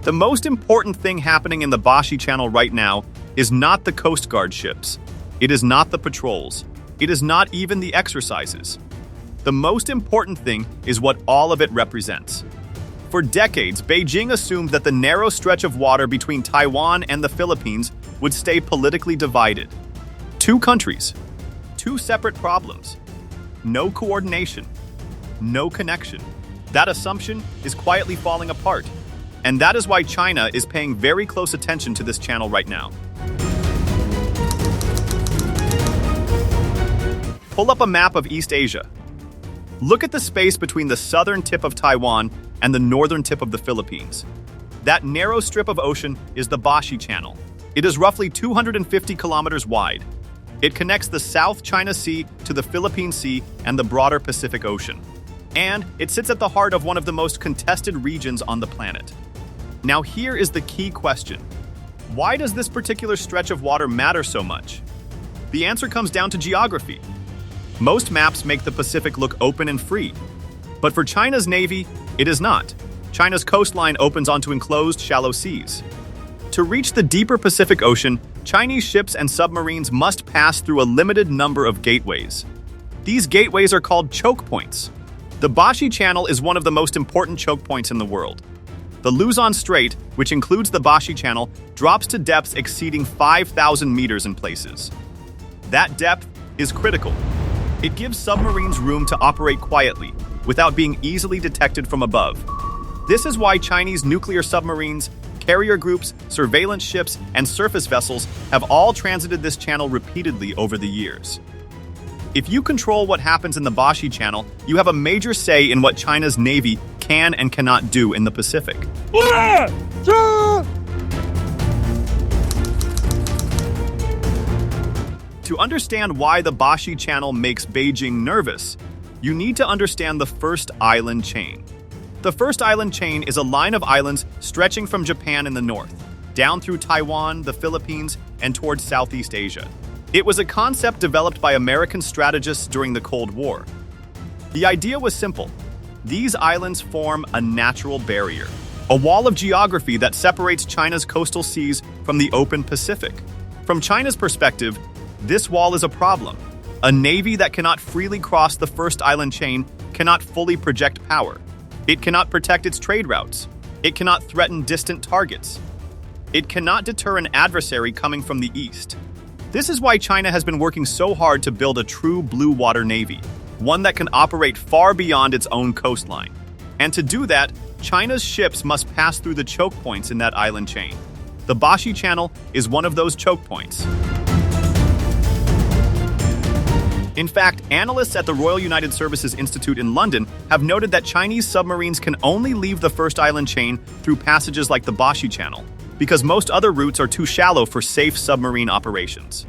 The most important thing happening in the Bashi Channel right now is not the Coast Guard ships. It is not the patrols. It is not even the exercises. The most important thing is what all of it represents. For decades, Beijing assumed that the narrow stretch of water between Taiwan and the Philippines would stay politically divided. Two countries, two separate problems, no coordination, no connection. That assumption is quietly falling apart, and that is why China is paying very close attention to this channel right now. Pull up a map of East Asia. Look at the space between the southern tip of Taiwan and the northern tip of the Philippines. That narrow strip of ocean is the Bashi Channel. It is roughly 250 kilometers wide. It connects the South China Sea to the Philippine Sea and the broader Pacific Ocean. And it sits at the heart of one of the most contested regions on the planet. Now here is the key question. Why does this particular stretch of water matter so much? The answer comes down to geography. Most maps make the Pacific look open and free. But for China's Navy, it is not. China's coastline opens onto enclosed, shallow seas. To reach the deeper Pacific Ocean, Chinese ships and submarines must pass through a limited number of gateways. These gateways are called choke points. The Bashi Channel is one of the most important choke points in the world. The Luzon Strait, which includes the Bashi Channel, drops to depths exceeding 5,000 meters in places. That depth is critical. It gives submarines room to operate quietly, without being easily detected from above. This is why Chinese nuclear submarines, carrier groups, surveillance ships, and surface vessels have all transited this channel repeatedly over the years. If you control what happens in the Bashi Channel, you have a major say in what China's Navy can and cannot do in the Pacific. To understand why the Bashi Channel makes Beijing nervous, you need to understand the first island chain. The first island chain is a line of islands stretching from Japan in the north, down through Taiwan, the Philippines, and towards Southeast Asia. It was a concept developed by American strategists during the Cold War. The idea was simple. These islands form a natural barrier, a wall of geography that separates China's coastal seas from the open Pacific. From China's perspective, this wall is a problem. A navy that cannot freely cross the first island chain cannot fully project power. It cannot protect its trade routes. It cannot threaten distant targets. It cannot deter an adversary coming from the east. This is why China has been working so hard to build a true blue water navy, one that can operate far beyond its own coastline. And to do that, China's ships must pass through the choke points in that island chain. The Bashi Channel is one of those choke points. In fact, analysts at the Royal United Services Institute in London have noted that Chinese submarines can only leave the first island chain through passages like the Bashi Channel, because most other routes are too shallow for safe submarine operations.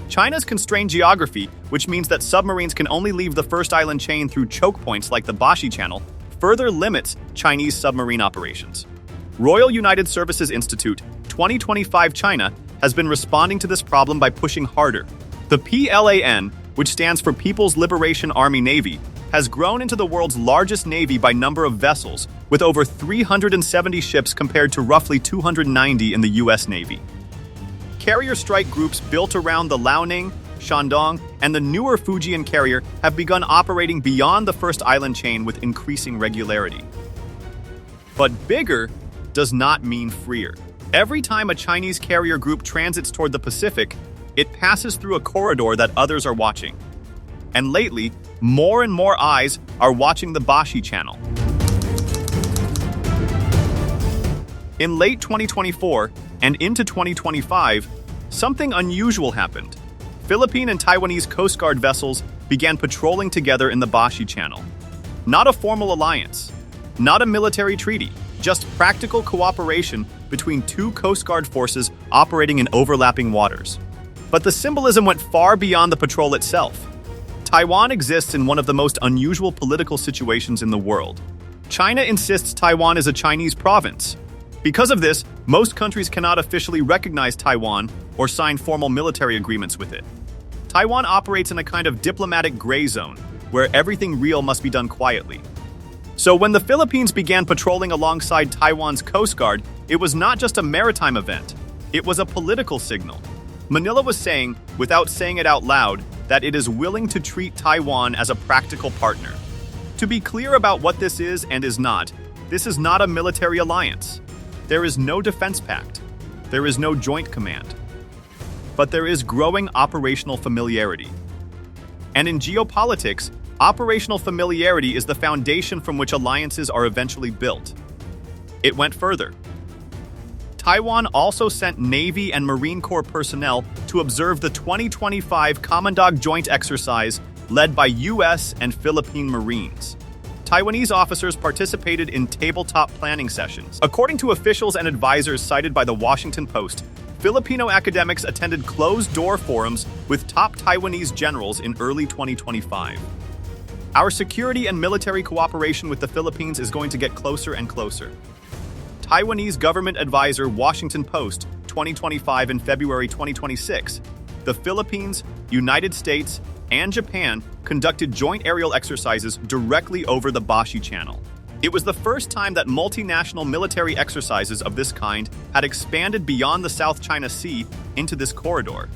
China's constrained geography, which means that submarines can only leave the first island chain through choke points like the Bashi Channel, further limits Chinese submarine operations. Royal United Services Institute 2025 China has been responding to this problem by pushing harder. The PLAN, which stands for People's Liberation Army Navy, has grown into the world's largest navy by number of vessels, with over 370 ships compared to roughly 290 in the US Navy. Carrier strike groups built around the Liaoning, Shandong, and the newer Fujian carrier have begun operating beyond the first island chain with increasing regularity. But bigger does not mean freer. Every time a Chinese carrier group transits toward the Pacific, it passes through a corridor that others are watching. And lately, more and more eyes are watching the Bashi Channel. In late 2024 and into 2025, something unusual happened. Philippine and Taiwanese Coast Guard vessels began patrolling together in the Bashi Channel. Not a formal alliance, not a military treaty, just practical cooperation between two Coast Guard forces operating in overlapping waters. But the symbolism went far beyond the patrol itself. Taiwan exists in one of the most unusual political situations in the world. China insists Taiwan is a Chinese province. Because of this, most countries cannot officially recognize Taiwan or sign formal military agreements with it. Taiwan operates in a kind of diplomatic gray zone, where everything real must be done quietly. So when the Philippines began patrolling alongside Taiwan's Coast Guard, it was not just a maritime event, it was a political signal. Manila was saying, without saying it out loud, that it is willing to treat Taiwan as a practical partner. To be clear about what this is and is not, this is not a military alliance. There is no defense pact. There is no joint command. But there is growing operational familiarity. And in geopolitics, operational familiarity is the foundation from which alliances are eventually built. It went further. Taiwan also sent Navy and Marine Corps personnel to observe the 2025 Commandog Joint Exercise led by U.S. and Philippine Marines. Taiwanese officers participated in tabletop planning sessions. According to officials and advisors cited by the Washington Post, Filipino academics attended closed-door forums with top Taiwanese generals in early 2025. Our security and military cooperation with the Philippines is going to get closer and closer. Taiwanese government advisor Washington Post, 2025 and February 2026, the Philippines, United States, and Japan conducted joint aerial exercises directly over the Bashi Channel. It was the first time that multinational military exercises of this kind had expanded beyond the South China Sea into this corridor.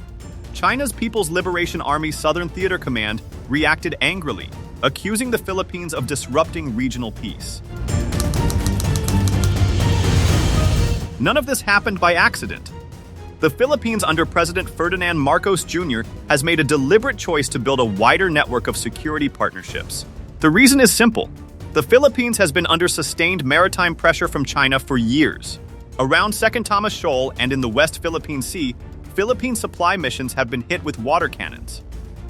China's People's Liberation Army Southern Theater Command reacted angrily, accusing the Philippines of disrupting regional peace. None of this happened by accident. The Philippines under President Ferdinand Marcos Jr. has made a deliberate choice to build a wider network of security partnerships. The reason is simple. The Philippines has been under sustained maritime pressure from China for years. Around Second Thomas Shoal and in the West Philippine Sea, Philippine supply missions have been hit with water cannons.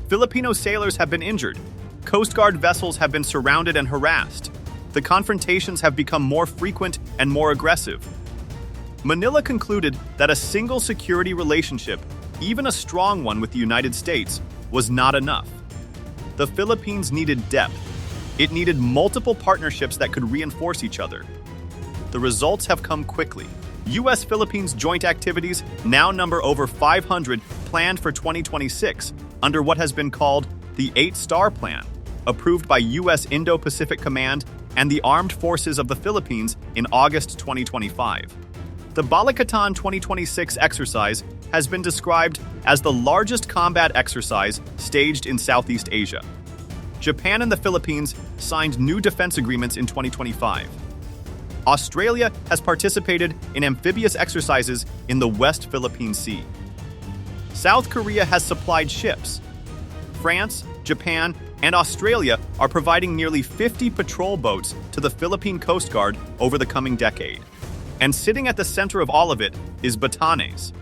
Filipino sailors have been injured. Coast Guard vessels have been surrounded and harassed. The confrontations have become more frequent and more aggressive. Manila concluded that a single security relationship, even a strong one with the United States, was not enough. The Philippines needed depth. It needed multiple partnerships that could reinforce each other. The results have come quickly. U.S.-Philippines joint activities now number over 500 planned for 2026 under what has been called the 8-Star Plan, approved by U.S. Indo-Pacific Command and the Armed Forces of the Philippines in August 2025. The Balikatan 2026 exercise has been described as the largest combat exercise staged in Southeast Asia. Japan and the Philippines signed new defense agreements in 2025. Australia has participated in amphibious exercises in the West Philippine Sea. South Korea has supplied ships. France, Japan, and Australia are providing nearly 50 patrol boats to the Philippine Coast Guard over the coming decade. And sitting at the center of all of it is Batanes.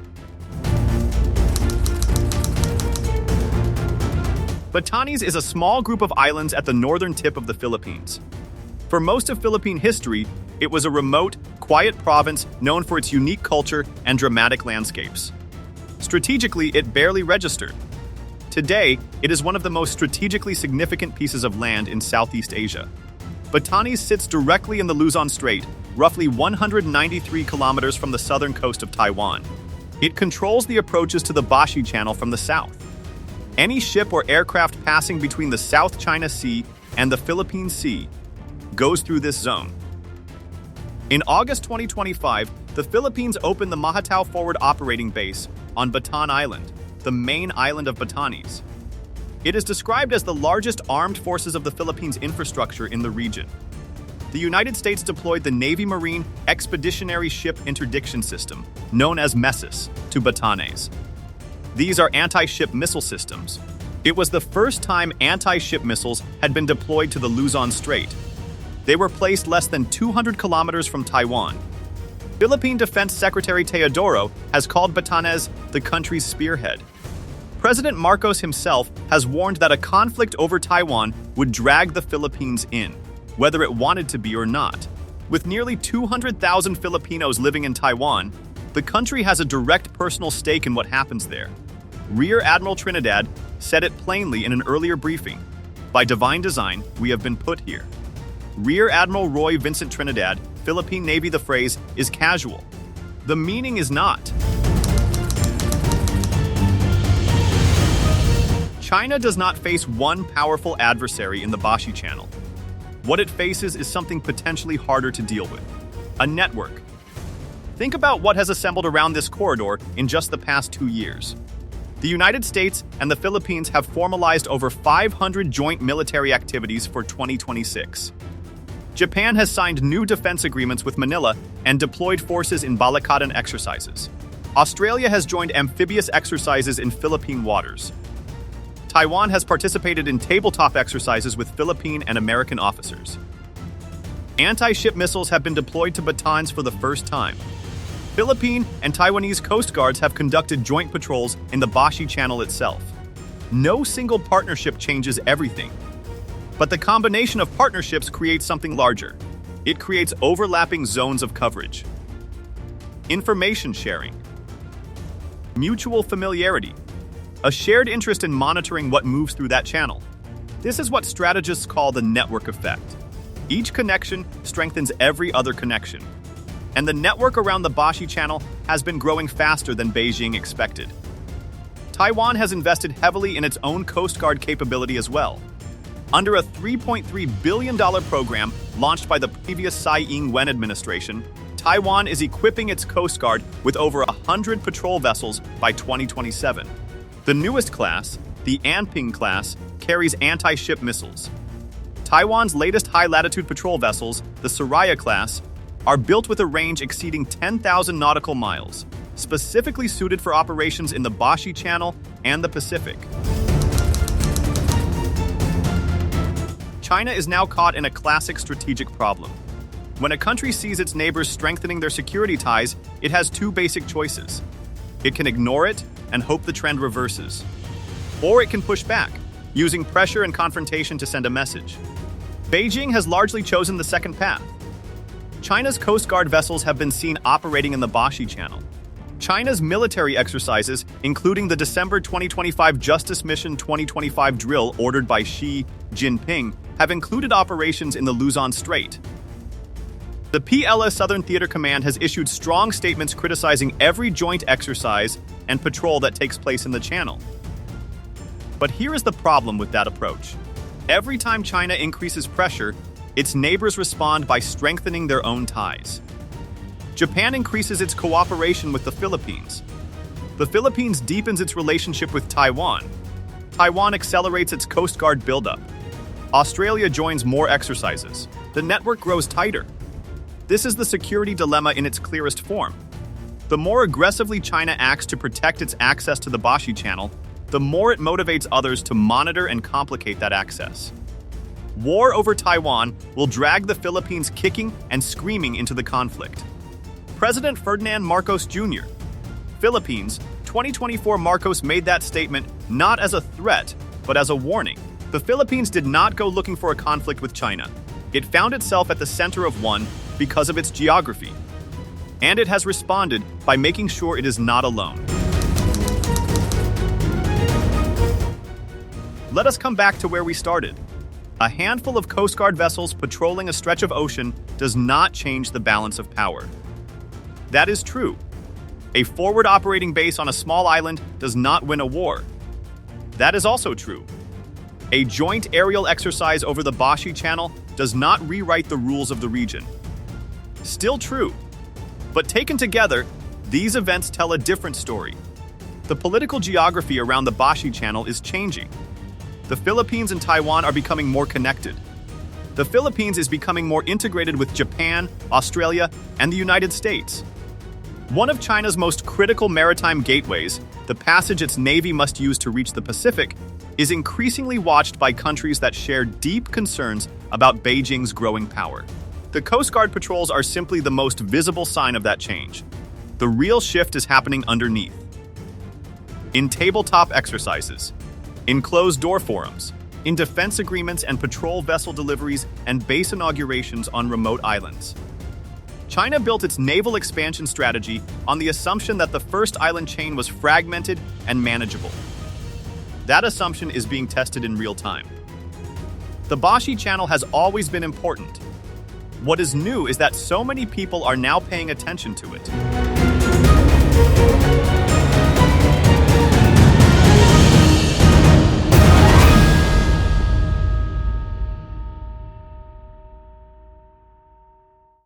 Batanes is a small group of islands at the northern tip of the Philippines. For most of Philippine history, it was a remote, quiet province known for its unique culture and dramatic landscapes. Strategically, it barely registered. Today, it is one of the most strategically significant pieces of land in Southeast Asia. Batanes sits directly in the Luzon Strait, roughly 193 kilometers from the southern coast of Taiwan. It controls the approaches to the Bashi Channel from the south. Any ship or aircraft passing between the South China Sea and the Philippine Sea goes through this zone. In August 2025, the Philippines opened the Mahatao Forward Operating Base on Batan Island, the main island of Batanes. It is described as the largest armed forces of the Philippines infrastructure in the region. The United States deployed the Navy Marine Expeditionary Ship Interdiction System, known as MESIS, to Batanes. These are anti-ship missile systems. It was the first time anti-ship missiles had been deployed to the Luzon Strait. They were placed less than 200 kilometers from Taiwan. Philippine Defense Secretary Teodoro has called Batanes the country's spearhead. President Marcos himself has warned that a conflict over Taiwan would drag the Philippines in, whether it wanted to be or not. With nearly 200,000 Filipinos living in Taiwan, the country has a direct personal stake in what happens there. Rear Admiral Trinidad said it plainly in an earlier briefing. By divine design, we have been put here. Rear Admiral Roy Vincent Trinidad, Philippine Navy. The phrase is casual. The meaning is not. China does not face one powerful adversary in the Bashi Channel. What it faces is something potentially harder to deal with: a network. Think about what has assembled around this corridor in just the past 2 years. The United States and the Philippines have formalized over 500 joint military activities for 2026. Japan has signed new defense agreements with Manila and deployed forces in Balikatan exercises. Australia has joined amphibious exercises in Philippine waters. Taiwan has participated in tabletop exercises with Philippine and American officers. Anti-ship missiles have been deployed to Batanes for the first time. Philippine and Taiwanese coast guards have conducted joint patrols in the Bashi Channel itself. No single partnership changes everything, but the combination of partnerships creates something larger. It creates overlapping zones of coverage. Information sharing. Mutual familiarity. A shared interest in monitoring what moves through that channel. This is what strategists call the network effect. Each connection strengthens every other connection. And the network around the Bashi Channel has been growing faster than Beijing expected. Taiwan has invested heavily in its own Coast Guard capability as well. Under a $3.3 billion program launched by the previous Tsai Ing-wen administration, Taiwan is equipping its Coast Guard with over 100 patrol vessels by 2027. The newest class, the Anping class, carries anti-ship missiles. Taiwan's latest high-latitude patrol vessels, the Soraya class, are built with a range exceeding 10,000 nautical miles, specifically suited for operations in the Bashi Channel and the Pacific. China is now caught in a classic strategic problem. When a country sees its neighbors strengthening their security ties, it has two basic choices. It can ignore it and hope the trend reverses. Or it can push back, using pressure and confrontation to send a message. Beijing has largely chosen the second path. China's Coast Guard vessels have been seen operating in the Bashi Channel. China's military exercises, including the December 2025 Justice Mission 2025 drill ordered by Xi Jinping, have included operations in the Luzon Strait. The PLA Southern Theater Command has issued strong statements criticizing every joint exercise and patrol that takes place in the channel. But here is the problem with that approach. Every time China increases pressure, its neighbors respond by strengthening their own ties. Japan increases its cooperation with the Philippines. The Philippines deepens its relationship with Taiwan. Taiwan accelerates its Coast Guard buildup. Australia joins more exercises. The network grows tighter. This is the security dilemma in its clearest form. The more aggressively China acts to protect its access to the Bashi Channel, the more it motivates others to monitor and complicate that access. War over Taiwan will drag the Philippines kicking and screaming into the conflict. President Ferdinand Marcos Jr. Philippines, 2024. Marcos made that statement not as a threat, but as a warning. The Philippines did not go looking for a conflict with China. It found itself at the center of one because of its geography. And it has responded by making sure it is not alone. Let us come back to where we started. A handful of Coast Guard vessels patrolling a stretch of ocean does not change the balance of power. That is true. A forward operating base on a small island does not win a war. That is also true. A joint aerial exercise over the Bashi Channel does not rewrite the rules of the region. Still true. But taken together, these events tell a different story. The political geography around the Bashi Channel is changing. The Philippines and Taiwan are becoming more connected. The Philippines is becoming more integrated with Japan, Australia, and the United States. One of China's most critical maritime gateways, the passage its navy must use to reach the Pacific, is increasingly watched by countries that share deep concerns about Beijing's growing power. The Coast Guard patrols are simply the most visible sign of that change. The real shift is happening underneath. In tabletop exercises, in closed-door forums, in defense agreements and patrol vessel deliveries and base inaugurations on remote islands. China built its naval expansion strategy on the assumption that the first island chain was fragmented and manageable. That assumption is being tested in real time. The Bashi Channel has always been important. What is new is that so many people are now paying attention to it.